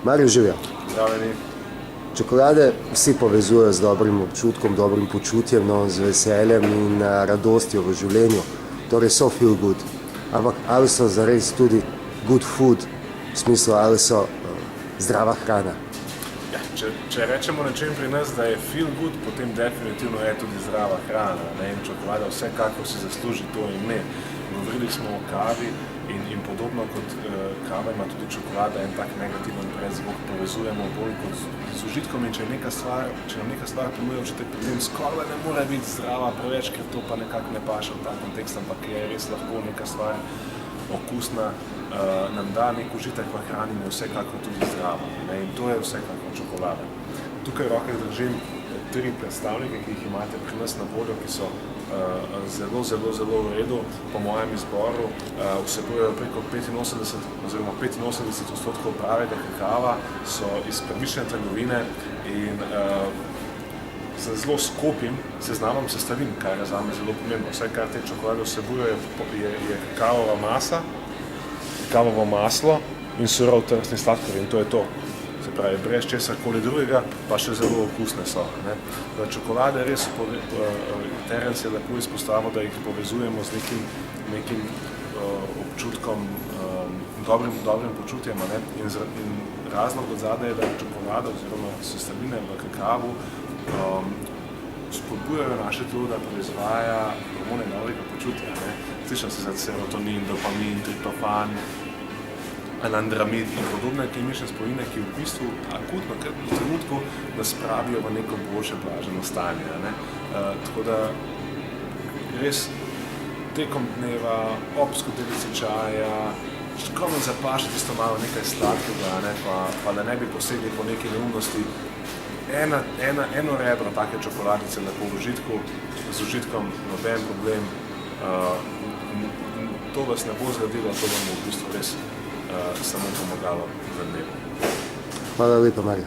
Mario, živijo. Zdravljeni. Čokolade vsi povezujejo z dobrim občutkom, dobrim počutjem, no, z veseljem in radostjo v življenju. Torej so feel good. Ampak ali so zares tudi good food, v smislu ali so zdrava hrana? Ja, če rečemo nečem pri nas, da je feel good, potem definitivno je tudi zdrava hrana. In čokolada vsekakor si zasluži to ime. Govorili smo o kavi in podobno kot kava ima tudi čokolada en tak negativen predzvok, povezujemo bolj kot z užitkom, in če nam neka stvar ponuja učitek, potem skoraj ne more biti zdrava preveč, ker to pa nekako ne paše v ta kontekst, ampak je res lahko neka stvar okusna, nam da nek užitek v hrani, je vsekakor tudi zdrava. In to je vsekakor čokolada. Tukaj v rokah držim 3 predstavnike, ki jih imate pri nas na voljo, ki so zelo v redu, po mojem izboru, vsebujejo preko 85% pravega kakava, so iz premišljene trgovine in z zelo skopim seznamom sestavin, kar je zame zelo pomembno. Vse, kar te čokolade vsebujejo, je kakavova masa, kakavovo maslo in surov trstni sladkor, in to je to. Se pravi, brez česarkoli drugega, pa še zelo okusne so. Čokolade res, Terence je lepo izpostavil, da jih povezujemo z nekim občutkom, dobrim počutjem. In razlog od zadaj je, da je čokolada oziroma sestavine v kakavu spodbujajo naše telo, da proizvaja hormone dobrega počutja. Slišam se za serotonin, dopamin, triptofan, anandramid in podobne kemične spojine, ki v bistvu akutno, kar v trenutku nas spravijo v neko boljše blaženo stanje. Tako da res tekom dneva, ob skodelici čaja, ko nam zapaše tisto malo nekaj sladkega, pa da ne bi posegli po neki neumnosti, eno rebro take čokoladice lepo v užitku, z užitkom noben problem, to vas ne bo zgradilo, to vam bo v bistvu res samo pomagalo v dnevu. Hvala lepa, Mario.